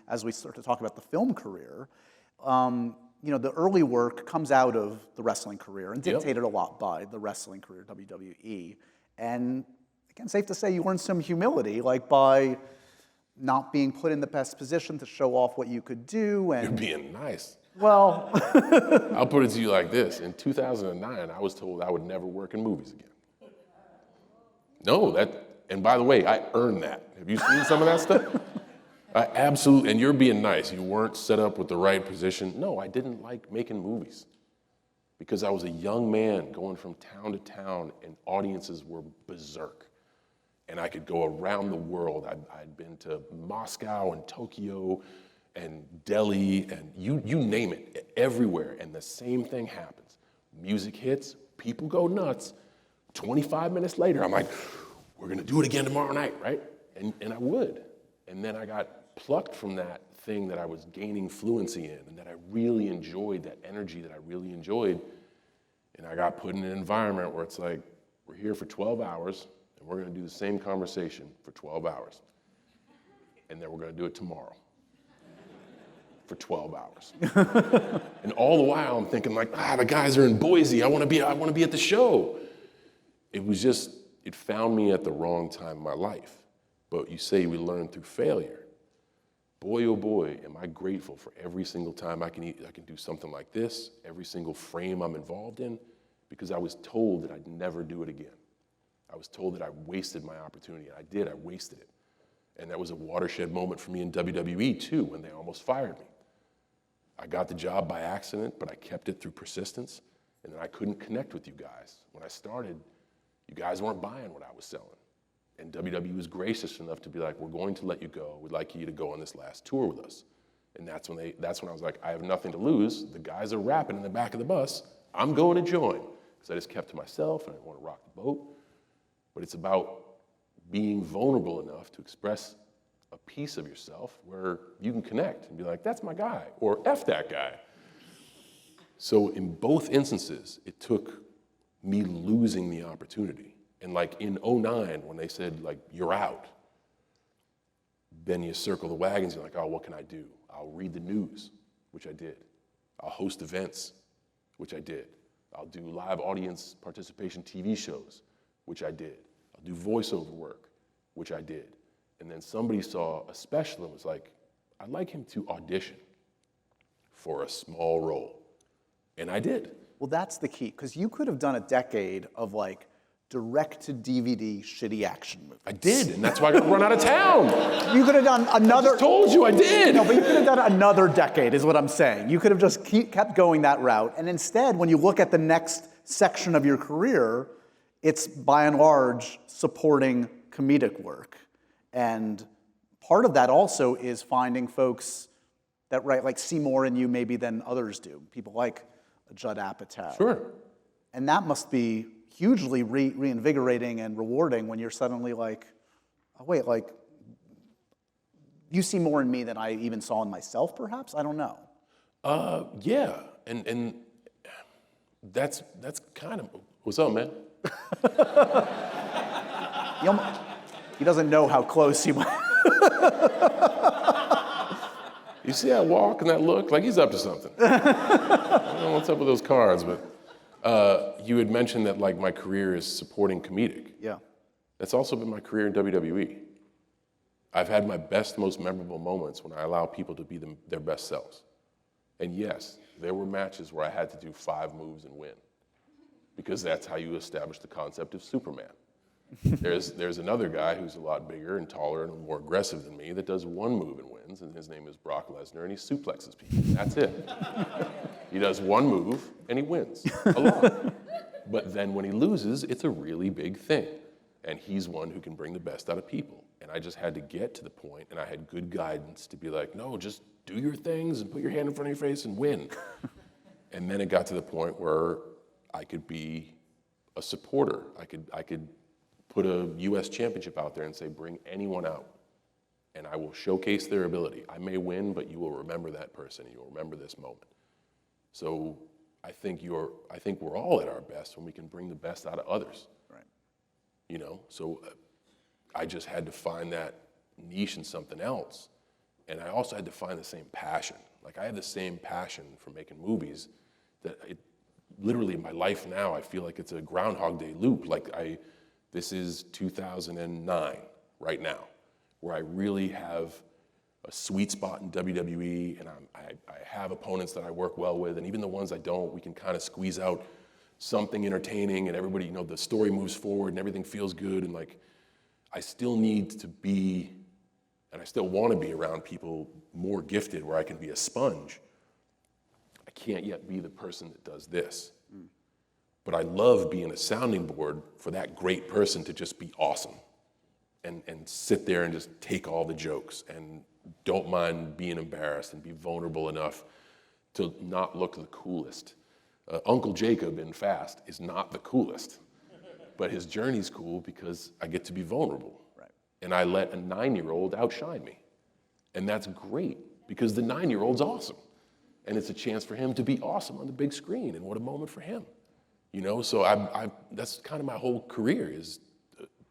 as we start to talk about the film career, the early work comes out of the wrestling career and dictated a lot by the wrestling career, WWE. And again, safe to say you learned some humility, like by not being put in the best position to show off what you could do. And You're being nice. well, I'll put it to you like this. In 2009, I was told I would never work in movies again. No, and by the way, I earned that. Have you seen some of that stuff? I absolutely, and you're being nice. You weren't set up with the right position. No, I didn't like making movies because I was a young man going from town to town and audiences were berserk. And I could go around the world. I'd been to Moscow and Tokyo and Delhi and you name it, everywhere. And the same thing happens. Music hits, people go nuts. 25 minutes later, I'm like, we're gonna do it again tomorrow night, right? And I would. And then I got plucked from that thing that I was gaining fluency in and that I really enjoyed, that energy that I really enjoyed. And I got put in an environment where it's like, we're here for 12 hours and we're gonna do the same conversation for 12 hours. And then we're gonna do it tomorrow for 12 hours. And all the while I'm thinking like, the guys are in Boise, I wanna be at the show. It found me at the wrong time in my life. But you say we learn through failure. Boy, oh boy, am I grateful for every single time I can do something like this, every single frame I'm involved in, because I was told that I'd never do it again. I was told that I wasted my opportunity, and I did, I wasted it. And that was a watershed moment for me in WWE too, when they almost fired me. I got the job by accident, but I kept it through persistence, and then I couldn't connect with you guys. When I started, you guys weren't buying what I was selling. And WWE was gracious enough to be like, we're going to let you go. We'd like you to go on this last tour with us. And that's when I was like, I have nothing to lose. The guys are rapping in the back of the bus. I'm going to join. Because I just kept to myself and I didn't want to rock the boat. But it's about being vulnerable enough to express a piece of yourself where you can connect and be like, that's my guy, or F that guy. So in both instances, it took me losing the opportunity. And like in 2009, when they said like, you're out, then you circle the wagons, you're like, oh, what can I do? I'll read the news, which I did. I'll host events, which I did. I'll do live audience participation TV shows, which I did. I'll do voiceover work, which I did. And then somebody saw a special and was like, I'd like him to audition for a small role. And I did. Well, that's the key, because you could have done a decade of like direct-to-DVD shitty action movies. I did, and that's why I got run out of town. You could have done another... I just told you I did. No, but you could have done another decade, is what I'm saying. You could have just kept going that route. And instead, when you look at the next section of your career, it's by and large supporting comedic work. And part of that also is finding folks that like see more in you maybe than others do. People like Judd Apatow. Sure. And that must be hugely reinvigorating and rewarding when you're suddenly like, oh wait, like, you see more in me than I even saw in myself, perhaps? I don't know. Yeah, and that's kind of, what's up, man? He doesn't know how close he was. You see that walk and that look? Like he's up to something. I don't know what's up with those cards, but you had mentioned that like my career is supporting comedic. Yeah. That's also been my career in WWE. I've had my best, most memorable moments when I allow people to be their best selves. And yes, there were matches where I had to do 5 moves and win, because that's how you establish the concept of Superman. There's another guy who's a lot bigger and taller and more aggressive than me that does 1 move and wins, and his name is Brock Lesnar, and he suplexes people. That's it. He does 1 move and he wins a lot. But then when he loses, it's a really big thing. And he's one who can bring the best out of people. And I just had to get to the point, and I had good guidance to be like, no, just do your things and put your hand in front of your face and win. And then it got to the point where I could be a supporter. I could put a US championship out there and say, bring anyone out, and I will showcase their ability. I may win, but you will remember that person, and you'll remember this moment. So I think we're all at our best when we can bring the best out of others. Right. You know, so I just had to find that niche in something else. And I also had to find the same passion. Like I have the same passion for making movies that literally in my life now, I feel like it's a Groundhog Day loop. Like this is 2009 right now, where I really have a sweet spot in WWE, and I have opponents that I work well with, and even the ones I don't, we can kind of squeeze out something entertaining, and everybody, the story moves forward, and everything feels good, and like, I still need to be, and I still want to be around people more gifted, where I can be a sponge. I can't yet be the person that does this. But I love being a sounding board for that great person to just be awesome and sit there and just take all the jokes and don't mind being embarrassed and be vulnerable enough to not look the coolest. Uncle Jacob in Fast is not the coolest, but his journey's cool because I get to be vulnerable. Right. And I let a 9-year-old outshine me. And that's great because the 9-year-old's awesome. And it's a chance for him to be awesome on the big screen, and what a moment for him. So that's kind of my whole career, is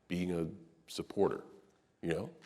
being a supporter,